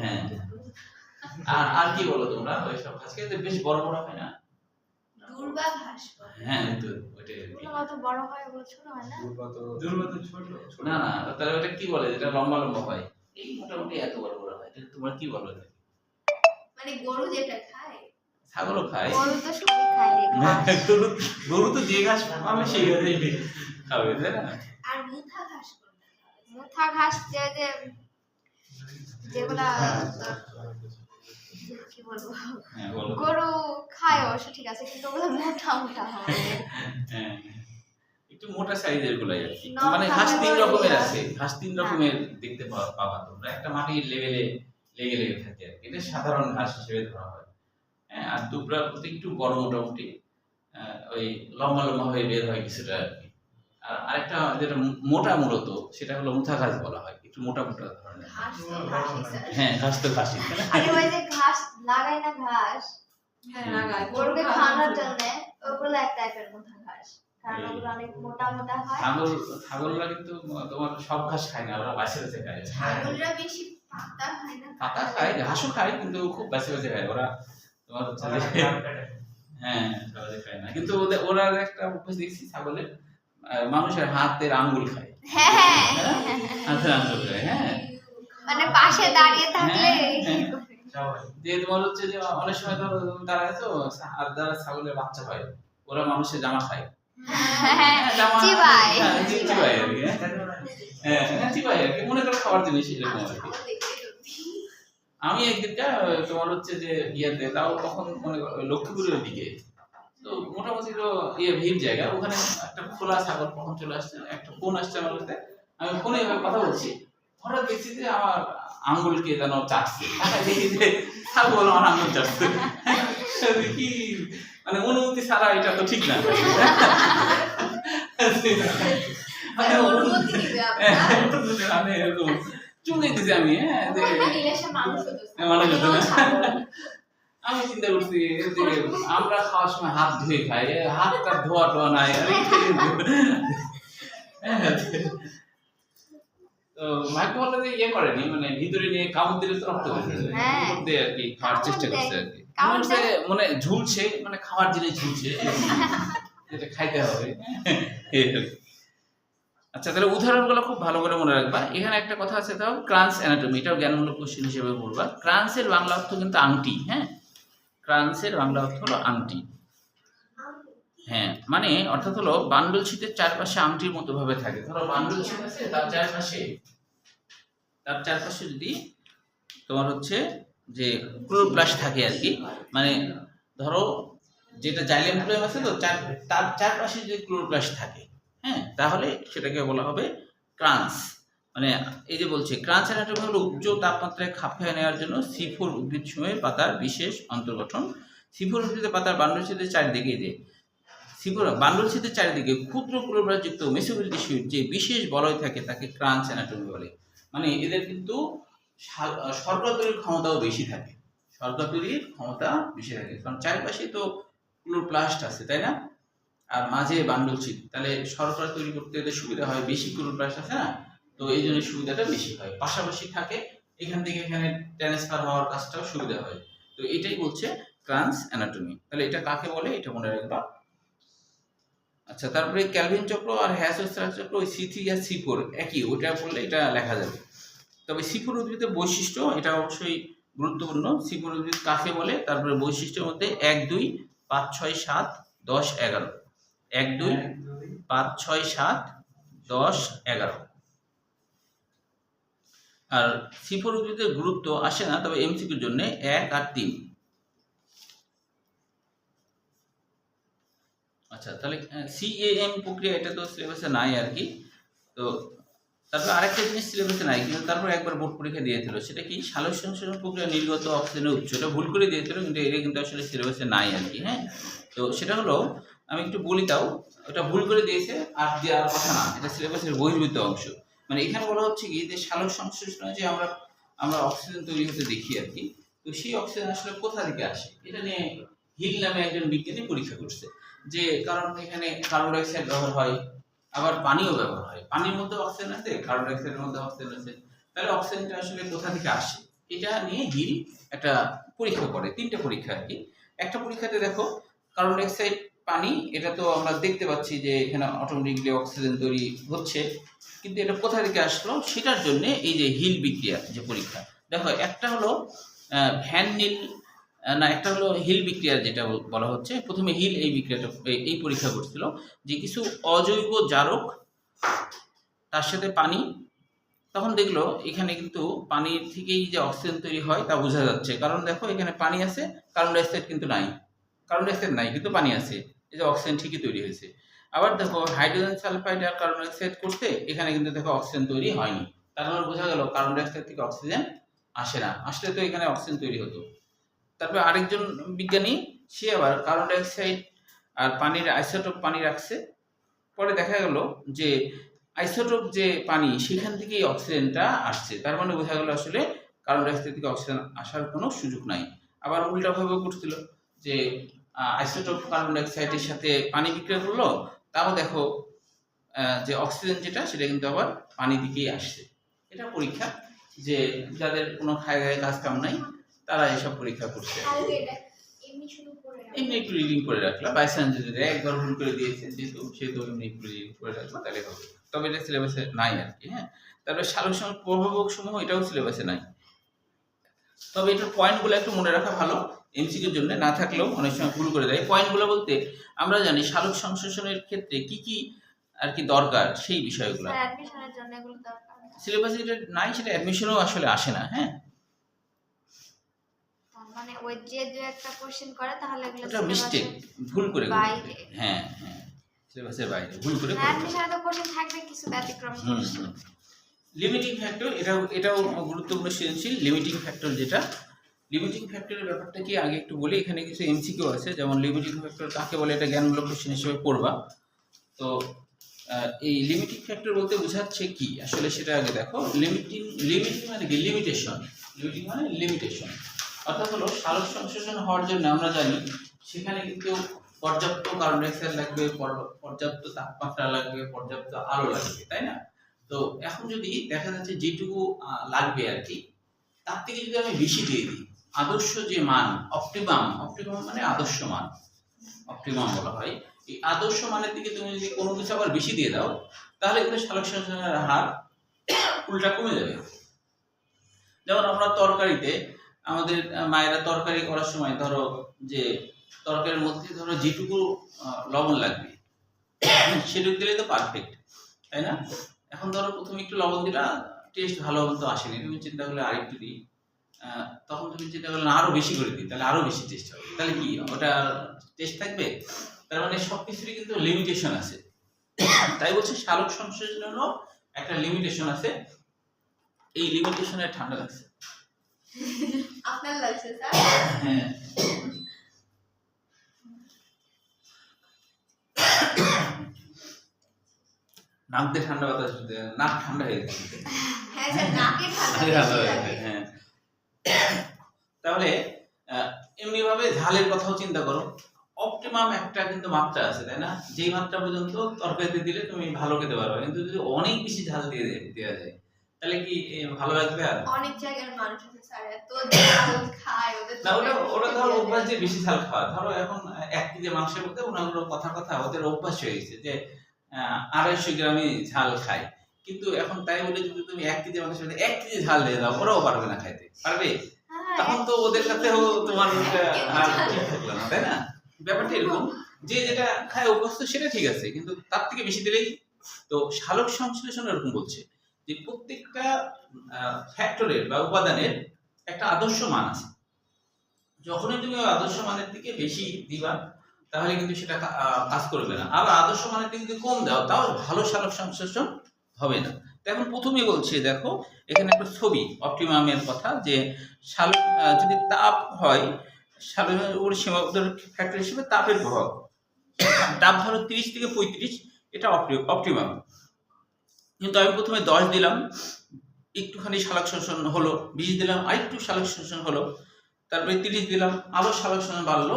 হ্যাঁ, আর কি বলো তোমরা? ওই সব ঘাসকে বেশ বড় বড় হয় না? দুর্বা ঘাস বলে। হ্যাঁ, তো ওইটাই আর কি। ওগুলো কত বড় হয়, ওগুলো ছোট হয় না? দুর্বা তো ছোট। না না, তাহলে ওটা কি বলে যেটা লম্বা লম্বা হয়? এই মোটামুটি এত বড় বড় হয়, এটা তোমরা কি বলো? মানে গরু যেটা খায়। ছাগলও খায়। গরু তো সবই খায় রে ঘাস। গরু তো যে ঘাস পাবে সেই ঘাসই খাবে, তাই না? আর মুথা ঘাস কোনটা? মুথা ঘাস যেগুলা কি বলবো, হ্যাঁ বলো। গরু খায় অবশ্য, ঠিক আছে, কিন্তু ওগুলো মোটা মোটা হয়। হ্যাঁ, একটু মোটা সাইজের গুলাই আর কি। নখ মানে ঘাস তিন থাকে রকমের ওইগুলা। আছে, ঘাস তিন রকমের দেখতে পাবা তোমরা। একটা মাটির লেভেলে লেগে লেগে থাকে আর কি, এটা সাধারণ ঘাস হিসেবে ধরা হয়, হ্যাঁ। আর দুবরা বলতে একটু বড় মোটামুটি ওই লম্বা লম্বা হয়ে বের হয় কিছুটা আর কি। আর আরেকটা যেটা মোটা মূলত সেটা হলো মুথা ঘাস বলা হয়, একটু মোটা মোটা ধরনের। ঘাস তো ঘাসই স্যার। হ্যাঁ, ঘাস তো ঘাসই, তাই না? আরে ওই যে ঘাস লাগায় না ঘাস হ্যাঁ লাগায় গরুকে খাওয়ানোর জন্য, ওগুলো এক টাইপের মুথা ঘাস, কারণ ওগুলো অনেক মোটা মোটা হয়। ছাগলরা কিন্তু তোমার সব ঘাস খায় না, ওরা বাছে বাছে খায়। ছাগলরা বেশি পাতা খায় না, পাতা খায়, ঘাসও খায়, কিন্তু খুব বাছে বাছে খায় ওরা। তোমার হচ্ছে যে হ্যাঁ, সহজে খায় না, কিন্তু ওরা একটা অভ্যাস দেখছি ছাগলের, মানুষের হাতের আঙ্গুল খায়। হ্যাঁ হ্যাঁ, হাতের আঙ্গুল খায়, হ্যাঁ। মানে পাশে দাঁড়িয়ে থাকলে যে তোমার হচ্ছে যে অনেক সময় ধরো দাঁড়ায় তো, আর যারা ছাগলের বাচ্চা হয় ওরা মানুষের জামা খায়, জামা চিবায়। হ্যাঁ, চিবায় আর কি, হ্যাঁ চিবায় আর কি, মনে করো খাবার জিনিস এরকম আর কি। আমি একদিনটা তোমার হচ্ছে যে ইয়েতে, তাও তখন মনে করো লক্ষ্মীপুরের দিকে, তো মোটামুটি ভিড় জায়গা, ওখানে একটা খোলা ছাগল কখন চলে আসছে, একটা ফোন আসছে আমার কাছে, আমি ফোনে এভাবে কথা বলছি, হঠাৎ দেখছি যে আমার আঙ্গুলকে যেন চাটছে, দেখি যে ছাগল আমার আঙ্গুল চাটছে, কি মানে অনুমতি ছাড়া, এটা তো ঠিক না। অনুমতি দিবে আপনার। আমি এরকম চুল দিতেছি আমি, হ্যাঁ যে রিলেশন মানুষ হতো মানুষ হতো না। আমি চিন্তা করছি যে আমরা খাওয়ার সময় হাত ধুয়ে খাই, হাতটা ধোয়া টোয়া নাই। তো মাকে বললো যে ইয়ে করেনি, মানে ভিতরে নিয়ে কামড় দিলে তো রক্ত বের হয়ে যায়, হ্যাঁ। উপর দিয়ে আর কি খাওয়ার চেষ্টা করছে আর কি। কামড় মনে হচ্ছে মানে ঝুলছে, মানে খাওয়ার জিনিস ঝুলছে, যেটা খাইতে হবে। এই আর কি। আচ্ছা, তাহলে উদাহরণগুলো খুব ভালো করে মনে রাখবা। এখানে একটা কথা আছে, তাও ক্রান্স অ্যানাটমি, এটাও জ্ঞানমূলক কোশ্চেন হিসেবে বলবা। ক্রান্সের বাংলা অর্থ কিন্তু আংটি, হ্যাঁ, ক্রান্সের বাংলা অর্থ হলো আংটি। হ্যাঁ, মানে অর্থাৎ হলো বান্ডল শীতের চারপাশে আংটির মতো ভাবে থাকে। ধরো বান্ডল শীত আছে, তার চারপাশে যদি তোমার হচ্ছে যে ক্লোরোপ্লাস্ট থাকে আর কি, মানে ধরো যেটা জাইলেম ফ্লোয়েম আছে তো তার চারপাশে যদি ক্লোরোপ্লাস্ট থাকে, হ্যাঁ, তাহলে সেটাকে বলা হবে ক্রান্স। মানে এই যে বলছে ক্রান্স অ্যানাটমি হলো উচ্চ তাপমাত্রায় খাপ খাইয়ে নেওয়ার জন্য C4 উদ্ভিদ সময়ে পাতার বিশেষ অন্তর্গঠন। C4 উদ্ভিদের পাতার বান্ডল শীতের চারিদিকে যে বান্ডল শীতের চারিদিকে ক্ষুদ্র ক্লোরোপ্লাস্টযুক্ত মেসোফিল টিস্যুর যে বিশেষ বলয় থাকে তাকে ক্রান্স অ্যানাটমি বলে। মানে এদের কিন্তু শর্করা তৈরির ক্ষমতাও বেশি থাকে, শর্করা তৈরির ক্ষমতা বেশি থাকে, কারণ চারপাশে তো ক্লোরোপ্লাস্ট আছে, তাই না, আর মাঝে বান্ডল শীত, তাহলে শর্করা তৈরি করতে এদের সুবিধা হয়, বেশি ক্লোরোপ্লাস্ট আছে না, তো এই জন্য সুবিধাটা বেশি হয়, পাশাপাশি থাকে, এখান থেকে এখানে ট্রান্সফার হওয়ার কাজটাও সুবিধা হয়। তো এটাই বলছে ক্রান্স অ্যানাটমি। তাহলে এটা কাকে বলে এটা মনে রাখবা। আচ্ছা, তারপরে ক্যালভিন চক্র আর হ্যাসোস্ট্রাক চক্র, ওই C3 আর C4 একই, ওটা বললে এটা লেখা যাবে। তবে C4 উদ্ভিদের বৈশিষ্ট্য এটা অবশ্যই গুরুত্বপূর্ণ। C4 উদ্ভিদ কাকে বলে, তারপরে বৈশিষ্ট্যের মধ্যে 1, 2, 5, 6, 7, 10, 11, 1, 2, 5, 6, 7, 10, 11। আর C4 উদ্ভিদের গুরুত্ব আসে না, তবে MCQর জন্য 1 আর 3। আচ্ছা, তাহলে CAM প্রক্রিয়া এটা তো সিলেবাসে নাই আর কি। তো তারপর আরেকটা জিনিস সিলেবাসে নাই, কিন্তু তারপর একবার বোর্ড পরীক্ষা দিয়েছিল, সেটা কি সালোক সংশ্লেষণ প্রক্রিয়া নির্গত অক্সিজেনের উৎস, এটা ভুল করে দিয়েছিল, কিন্তু এটা কিন্তু আসলে সিলেবাসে নাই আর কি। হ্যাঁ, তো সেটা হলো আমি একটু বলি, তাও ওটা ভুল করে দিয়েছে, আর দেওয়ার কথা না, এটা সিলেবাসের বহির্ভূত অংশ। মানে এখানে বলা হচ্ছে কি যে সালোক সংশ্লেষণে যে আমরা অক্সিজেন তৈরি হতে দেখি আর কি, তো সেই অক্সিজেন আসলে কোথা থেকে আসে, এটা নিয়ে হিল নামে একজন বিজ্ঞানী পরীক্ষা করছে, যে কারণ এখানে কার্বন ডাই অক্সাইড ব্যবহার হয়, আবার পানিও ব্যবহার হয়, পানির মধ্যে অক্সিজেন আছে, কার্বন ডাই অক্সাইডের মধ্যে অক্সিজেন আছে, তাহলে অক্সিজেনটা আসলে কোথা থেকে আসে, এটা নিয়ে হিল একটা পরীক্ষা করে, 3টে পরীক্ষা আর কি। একটা পরীক্ষাতে দেখো কার্বন ডাই অক্সাইড, পানি, এটা তো আমরা দেখতে পাচ্ছি যে এখানে অটোমেটিকলি অক্সিজেন তৈরি হচ্ছে, কিন্তু এটা কোথা থেকে আসলো সেটার জন্য এই যে হিল বিক্রিয়া যে পরীক্ষা, দেখো একটা হলো ভ্যান নীল না, একটা হলো হিল বিক্রিয়া, যেটা বলা হচ্ছে প্রথমে হিল এই বিক্রিয়াটা এই পরীক্ষা করছিল, যে কিছু অজৈব জারক তার সাথে পানি, তখন দেখলো এখানে কিন্তু পানির থেকেই যে অক্সিজেন তৈরি হয় তা বোঝা যাচ্ছে, কারণ দেখো এখানে পানি আছে, কার্বন ডাই অক্সাইড কিন্তু নাই, কার্বন ডাই অক্সাইড নাই কিন্তু পানি আছে, এই যে অক্সিজেন ঠিকই তৈরি হয়েছে। আবার দেখো হাইড্রোজেন সালফাইড আর কার্বন ডাই অক্সাইড করতে এখানে কিন্তু দেখো অক্সিজেন তৈরি হয়নি, তার মানে বোঝা গেল কার্বন ডাই অক্সাইড থেকে অক্সিজেন আসে না, আসলে তো এখানে অক্সিজেন তৈরি হতো। তারপরে আরেকজন বিজ্ঞানী সে আবার কার্বন ডাই অক্সাইড আর পানির আইসোটোপ পানি রাখছে, পরে দেখা গেল যে আইসোটোপ যে পানি সেখান থেকেই অক্সিজেনটা আসছে, তার মানে বোঝা গেল আসলে কার্বন ডাই অক্সাইড থেকে অক্সিজেন আসার কোনো সুযোগ নাই। আবার উল্টাভাবে করছিল যে আইসোটোপ কার্বন ডাই অক্সাইডের সাথে পানি বিক্রিয়া করলো, তাও দেখো যে অক্সিজেন যেটা সেটা কিন্তু আবার পানি দিকেই আসছে। এটা পরীক্ষা, যে যাদের কোনো খায় কাজ কাম নাই তারা এসব পরীক্ষা করছে। এমনি একটু রিডিং করে রাখলাম, বাইসান যদি একবার ভুল করে দিয়েছে সেহেতু এমনি একটু রিডিং করে রাখলাম, তাহলে হবে। তবে এটা সিলেবাসে নাই আর কি। হ্যাঁ, তারপরে সালোক সংশ্লেষণ প্রভাবক সমূহ, এটাও সিলেবাসে নাই, তবে এটার পয়েন্টগুলো একটু মনে রাখা ভালো, এমসিকিউর জন্য না থাকলেও অনেক সময় ভুল করে দেয়। পয়েন্টগুলো বলতে আমরা জানি সালোক সংশ্লেষণের ক্ষেত্রে কি কি আর কি দরকার সেই বিষয়গুলো, অ্যাডমিশনের জন্য এগুলো দরকার, সিলেবাসে যেটা নাই সেটা অ্যাডমিশনও আসলে আসে না। হ্যাঁ, মানে ওই যে একটা কোশ্চেন করে তাহলে এগুলো এটা মিস্টেক, ভুল করে বাইরে। হ্যাঁ হ্যাঁ, সিলেবাসের বাইরে ভুল করে। অ্যাডমিশনে তো কোশ্চেন থাকবে কিছু ব্যতিক্রম। লিমিটিং ফ্যাক্টর, এটাও গুরুত্বপূর্ণ সৃজনশীল। লিমিটিং ফ্যাক্টর যেটা, লিমিটিং ফ্যাক্টরের ব্যাপারটা কি আগে একটু বলি, এখানে কিছু এমসিকিউ আছে, যেমন লিমিটিং ফ্যাক্টর কাকে বলে এটা জ্ঞানমূলক কোশ্চেন হিসেবে পড়বা। তো এই লিমিটিং ফ্যাক্টর বলতে বোঝাচ্ছে কি আসলে সেটা আগে দেখো। লিমিটিং মানে কি? লিমিটেশন মানে লিমিটেশন, অর্থাৎ হলো সালোক সংশ্লেষণ হওয়ার জন্য আমরা জানি সেখানে কিন্তু পর্যাপ্ত কার্বন ডাই অক্সাইড লাগবে, পর্যাপ্ত তাপমাত্রা লাগবে, পর্যাপ্ত আলো লাগবে, তাই না? তো এখন যদি দেখা যাচ্ছে যেটুকু লাগবে আর কি, তার থেকে যদি আমি বেশি দিয়ে দিই, আদর্শ যে মান অপটিমাম মানে আদর্শ মান, অপটিমাম বলা হয়, এই আদর্শ মানের দিকে তুমি যদি কোনো কিছু আবার বেশি দিয়ে দাও, তাহলে কিন্তু সালোক সংশ্লেষণের হার উল্টা কমে যাবে। যেমন আমরা তরকারিতে আমাদের মায়েরা তরকারি করার সময় ধরো যে তরকারির মধ্যে ধরো যেটুকু লবণ লাগবে সেটুকু দিলে তো পারফেক্ট, তাই না? এখন ধরো প্রথমে একটু লবণ দিলা, টেস্ট ভালো মতো আসেনি, তুমি চিন্তা করলে আরেকটু দিই, তখন তুমি চিন্তা করলে আরো বেশি করে দিই, তাহলে আরো বেশি টেস্ট হবে, তাহলে কি ওটা টেস্ট থাকবে? তার মানে সবকিছুরই কিন্তু লিমিটেশন আছে। তাই বলছে সালোক সংশ্লেষণেরও একটা লিমিটেশন আছে। এই লিমিটেশনের ঠান্ডা লাগছে। আপনার লাগছে স্যার? হ্যাঁ, নাক দিয়ে ঠান্ডা বাতাস, নাক ঠান্ডা হয়ে গেছে। হ্যাঁ স্যার, নাকে ঠান্ডা লাগে। হ্যাঁ, তাহলে এমনি ভাবে ঝালের কথাও চিন্তা করো। অপটিমাম একটা কিন্তু মাত্রা আছে, তাই না? যেই মাত্রা পর্যন্ত তরকারিতে দিলে তুমি ভালো খেতে পারবে, কিন্তু যদি অনেক বেশি ঝাল দিয়ে দেওয়া যায় তাহলে কি ভালো লাগবে? আর অনেক জায়গার মানুষ আছে স্যার এত ঝাল খায়, ওদের না, ওটা ধরো অভ্যাস যে বেশি ঝাল খাওয়া। ধরো এখন 1 কেজি মাংসের মধ্যে ওনাগুলো কথা ওদের অভ্যাস হয়ে গেছে যে 250 গ্রামই ঝাল খায়, কিন্তু এখন তাই বলে যদি তুমি 1 কেজি মাংসের মধ্যে 1 কেজি ঝাল দিয়ে দাও, ওরাও পারবে না খাইতে, পারবে? তখন তো ওদের কাছেও তোমার আর ঠিক থাকলো না, তাই না? ব্যাপারটা এরকম যে যেটা খায় অভ্যস্ত সেটা ঠিক আছে, কিন্তু তার থেকে বেশি দিলেই তো সালোক সংশ্লেষণ এরকম বলছে যে প্রত্যেকটা ফ্যাক্টরের বা উপাদানের একটা আদর্শ মান আছে। যখনই তুমি ওই আদর্শ মানের দিকে বেশি দিবা তাহলে কিন্তু সেটা কাজ করবে না, আবার আদর্শ মানের দিকে যদি কম দাও তাও ভালো সালোক সংশ্লেষণ হবে না। তো এখন প্রথমেই বলছে দেখো এখানে একটা ছবি অপটিমামের কথা, যে সালোক যদি তাপ হয়, সালোকের উপর সীমাবদ্ধ ফ্যাক্টর হিসেবে তাপের প্রভাব, তাপ ধরো 30 থেকে 35, এটা অপটিমাম। কিন্তু আমি প্রথমে 10 দিলাম, একটুখানি সালোক সংশ্লেষণ হলো, 20 দিলাম আরেকটু সালোক সংশ্লেষণ হলো, তারপরে 30 দিলাম আবার সালোক সংশ্লেষণ বাড়লো।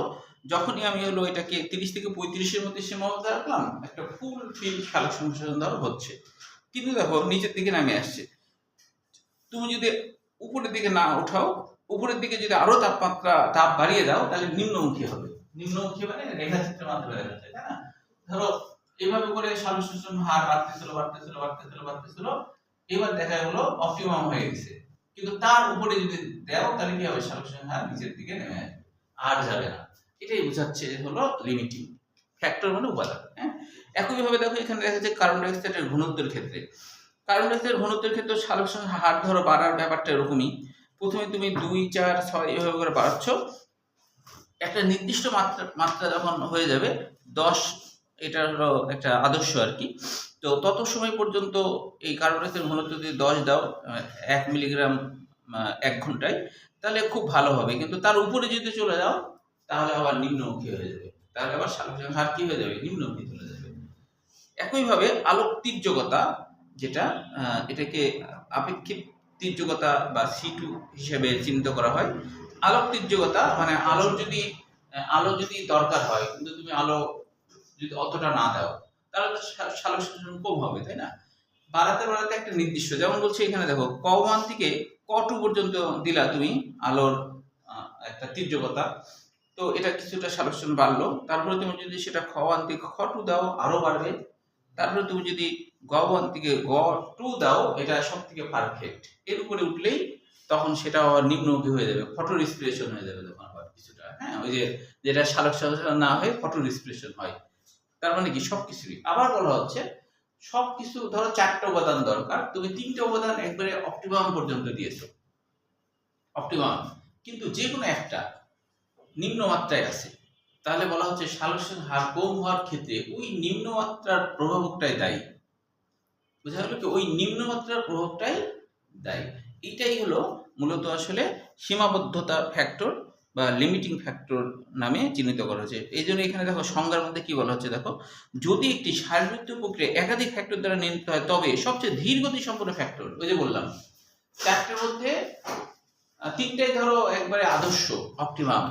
যখনই আমি হলো এটাকে 30 থেকে 35-এর মধ্যে সীমাবদ্ধ রাখলাম, একটা ফুল ফিল সালোক সংশ্লেষণ ধরো হচ্ছে। কিন্তু দেখো নিচের দিকে নামে আসছে। তুমি যদি উপরের দিকে না উঠাও, উপরের দিকে যদি আরো তাপ বাড়িয়ে দাও, তাহলে নিম্নমুখী হবে। নিম্নমুখী মানে রেখাচিত্রের মাধ্যমে দেখা যাচ্ছে, তাই না? ধরো এইভাবে করে সালোক সংশ্লেষণ হার বাড়তেছিল, এবার দেখা গেলো অপটিমাম হয়ে গেছে। কিন্তু তার উপরে যদি দাও তাহলে কি হবে? সালোক সংশ্লেষণ হার নিচের দিকে নেমে আসবে, আর যাবে না। এটাই বোঝাচ্ছে হলো লিমিটিং ফ্যাক্টর মানে উপাদান। হ্যাঁ, একইভাবে দেখো এখানে দেখা যাচ্ছে কার্বন ডাই অক্সাইডের ঘনত্বের ক্ষেত্রে, কার্বন ডাই অক্সাইডের ঘনত্বের ক্ষেত্রে সালোক সংশ্লেষণ হার ধরো বাড়ার ব্যাপারটা এরকমই। প্রথমে তুমি 2, 4, 6 এভাবে করে বাড়াচ্ছ, একটা নির্দিষ্ট মাত্রা যখন হয়ে যাবে 10, এটা হলো একটা আদর্শ আর কি। তো তত সময় পর্যন্ত এই কার্বন ডাই অক্সাইডের ঘনত্ব যদি 10 দাও 1 মিলিগ্রাম 1 ঘন্টায়, তাহলে খুব ভালো হবে। কিন্তু তার উপরে যদি চলে যাও তাহলে আবার নিম্নমুখী হয়ে যাবে, তাহলে আবার সালোক সংশ্লেষণ হার কি হয়ে যাবে? নিম্নমুখী চলে যাবে। একইভাবে আলোক তীর্যকতা, যেটা এটাকে আপেক্ষিক তীর্যকতা বা C2 হিসেবে চিহ্নিত করা হয়। আলোক তীর্যকতা মানে আলো যদি দরকার হয় কিন্তু তুমি আলো যদি অতটা না দাও তাহলে তো সালোক সংশ্লেষণ কম হবে, তাই না? বাড়াতে একটা নির্দিষ্ট, যেমন বলছে এখানে দেখো ক1 থেকে ক2 পর্যন্ত দিলা তুমি আলোর একটা তীর্যকতা, তো এটা কিছুটা সালোক সংশ্লেষণ বাড়লো। তারপরে তুমি যদি সেটা খ1 থেকে খ2 দাও আরো বাড়বে। তারপরে তুমি যদি গ1 থেকে গ2 দাও, এটা সব থেকে পারফেক্ট। এর উপরে উঠলেই তখন সেটা আবার নিম্নমুখী হয়ে যাবে, ফটো রেসপিরেশন হয়ে যাবে তখন আবার কিছুটা। হ্যাঁ, ওই যে যেটা সালোক সংশ্লেষণ না হয়ে ফটো রেসপিরেশন হয়। তার মানে কি সবকিছুই আবার বলা হচ্ছে সবকিছু ধরো 4টা উপাদান দরকার, তুমি 3টে উপাদান একবারে অপটিমাম পর্যন্ত দিয়েছো, অপটিমাম, কিন্তু যে কোনো একটা নিম্নমাত্রায় আছে, তাহলে বলা হচ্ছে সালোক সংশ্লেষণ হার কম হওয়ার ক্ষেত্রে ওই নিম্নমাত্রার প্রভাবকটাই দায়ী। বোঝা গেল কি? ওই নিম্নমাত্রার প্রভাবটাই দায়ী। এইটাই হলো মূলত আসলে সীমাবদ্ধতা ফ্যাক্টর বা লিমিটিং ফ্যাক্টর নামে চিহ্নিত করা হয়েছে। এই জন্য এখানে দেখো সংজ্ঞার মধ্যে কি বলা হচ্ছে, দেখো যদি একটি শারীরবৃত্তীয় প্রক্রিয়া একাধিক ফ্যাক্টর দ্বারা নিয়ন্ত্রিত হয় তবে সবচেয়ে ধীর গতি সম্পন্ন ফ্যাক্টর, ওই যে বললাম চারটের মধ্যে তিনটাই ধরো একবারে আদর্শ অপটিমাম,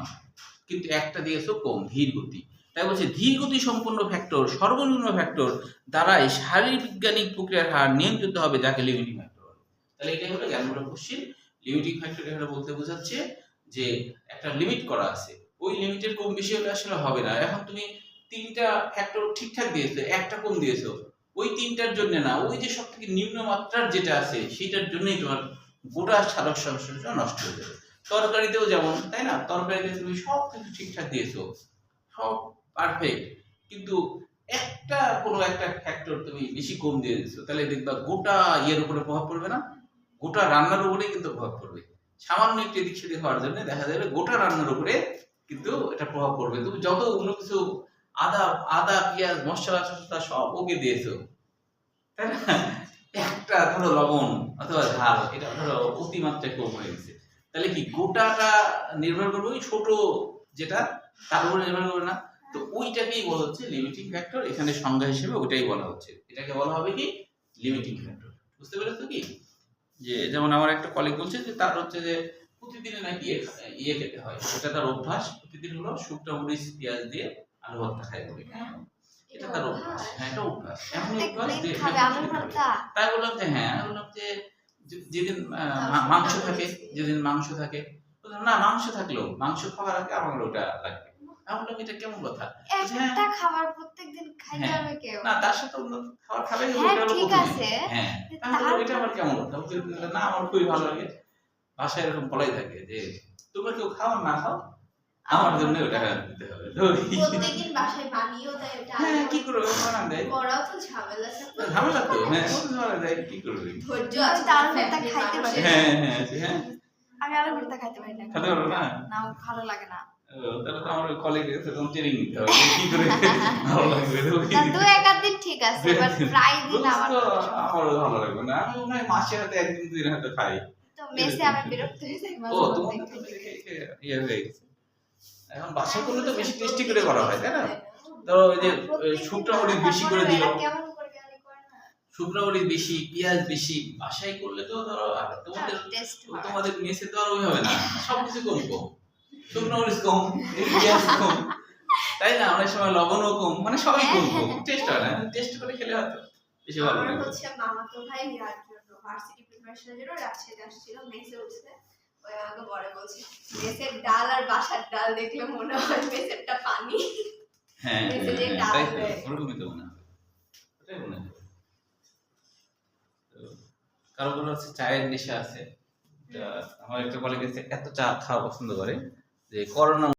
কিন্তু একটা দিয়েছো কম ধীর গতি, তাই বলছে ধীর গতি সম্পন্ন ফ্যাক্টর সর্বনিম্ন ফ্যাক্টর দ্বারাই শারীরবৈজ্ঞানিক প্রক্রিয়ার হার নিয়ন্ত্রিত হবে, যাকে লিমিটিং ফ্যাক্টর বলে। তাহলে এটাই হলো জ্ঞানমূলক কোশ্চেন। লিমিটিং ফ্যাক্টর এখানে বলতে বোঝাচ্ছে যে একটা লিমিট করা আছে, ওই লিমিটের কম বেশি হলে আসলে হবে না। এখন তুমি তিনটা ফ্যাক্টর ঠিকঠাক দিয়েছো, একটা কম দিয়েছো, ওই তিনটার জন্য না, ওই যে সব থেকে নিম্ন মাত্রার যেটা আছে সেটার জন্যই তোমার গোটা সাধক সংশ্লেষণ নষ্ট হয়ে যাবে। তরকারিতেও যেমন, তাই না, তরকারিতে তুমি সব কিছু ঠিকঠাক দিয়েছো, সব পারফেক্ট, কিন্তু একটা কোনো একটা ফ্যাক্টর তুমি বেশি কম দিয়ে দিচ্ছ, তাহলে দেখবা গোটা ইয়ের উপরে প্রভাব পড়বে না, গোটা রান্নার উপরেই কিন্তু প্রভাব পড়বে। সামান্য একটু এদিক সেদিক হওয়ার জন্য দেখা যাবে গোটা রান্নার উপরে কিন্তু এটা প্রভাব পড়বে। তুমি যত অন্য কিছু আদা আদা পেঁয়াজ মশলা টশলা সব ওকে দিয়েছো, তাই না, একটা ধরো লবণ অথবা ঝাল এটা ধরো অতিমাত্রায় কম হয়ে গেছে, তাহলে কি গোটাটা নির্ভর করবে ওই ছোট যেটা, তার উপরে নির্ভর করবে না। তো ওইটাকেই বলা হচ্ছে লিমিটিং ফ্যাক্টর, এখানে সংজ্ঞা হিসেবে ওইটাই বলা হচ্ছে, এটাকে বলা হবে কি লিমিটিং ফ্যাক্টর। বুঝতে পেরেছো কি? যে যেমন আমার একটা কলিগ বলছে যে তার হচ্ছে যে প্রতিদিনে নাকি ইয়ে খেতে হয়, সেটা তার অভ্যাস, প্রতিদিন হলো শুকনো মরিচ পেঁয়াজ দিয়ে আলু ভর্তা খায় বলে, এটা তার অভ্যাস। হ্যাঁ, এটা অভ্যাস, এমন অভ্যাস যে তাই বললাম যে হ্যাঁ, আমি বললাম যে যেদিন মাংস থাকে, যেদিন মাংস থাকে, বললাম না মাংস থাকলেও মাংস খাওয়ার আগে আমার ওটা লাগবে। আমি বললাম এটা কেমন কথা, একটা খাবার প্রত্যেকদিন খাইতে হবে কেউ না, তার সাথে অন্য খাবার খাবে, হ্যাঁ ঠিক আছে, হ্যাঁ তাহলে এটা আমার কেমন কথা, না আমার খুবই ভালো লাগে। ভাষায় এরকম বলাই থাকে যে তোমরা কেউ খাও না খাও, আমার জন্য ওটা দিতে হবে। প্রত্যেকদিন বাসায় বানিয়েও দেয় এটা, হ্যাঁ কি করবে, বানান দেয়, করাও তো ঝামেলা, ঝামেলা তো, হ্যাঁ ঝামেলা দেয়, কি করবে, ধৈর্য আছে তার ভর্তা খাইতে পারে। হ্যাঁ হ্যাঁ হ্যাঁ, আমি আলু ভর্তা খাইতে পারি না, খেতে পারো না, না ভালো লাগে না। তাহলে তো আমার কলিগ এরকম ট্রেনিং নিতে হবে, কি করে ভালো লাগবে। না দু এক দিন ঠিক আছে, বাট প্রায় দিন আমার আমারও ভালো লাগবে না, আমি মনে হয় মাসে হয়তো একদিন দুদিন হয়তো খাই। তো মেসে আমি বিরক্ত হয়ে যাই ও তোমার তো ইয়ে হয়ে গেছে। এখন বাসা করলে তো বেশি টেস্টি করে করা হয়, তাই না, ধরো ওই যে শুকনো মরিচ বেশি করে দিল, কেমন করে গালি করে না, শুকনো মরিচ বেশি পেঁয়াজ বেশি, বাসায় করলে তো ধরো তোমাদের মেসে তো আর ওই হবে না, সবকিছু কম কম, শুকনো মরিচ কম, পেঁয়াজ কম, তাই না, অনেক সময় লবণও কম, মানে সবই কম কম, টেস্ট হয় না, টেস্ট করে খেলে হয়তো বেশি ভালো আমার লাগে। হচ্ছে মামাতো ভাই ইয়ার জন্য ভার্সিটি প্রিপারেশনের জন্য রাজশাহীতে আসছিল, মেসে উঠছে, ওই আমাকে বড় বলছে মেসের ডাল আর বাসার ডাল দেখলে মনে হয় মেসেরটা পানি। হ্যাঁ মেসে যে ডাল তাই তো, দেয়। ওরকমই তো মনে হবে, ওটাই মনে হবে। কারো কারো হচ্ছে চায়ের নেশা আছে, আমার একটা কলিগ এত চা খাওয়া পছন্দ করে যে করোনা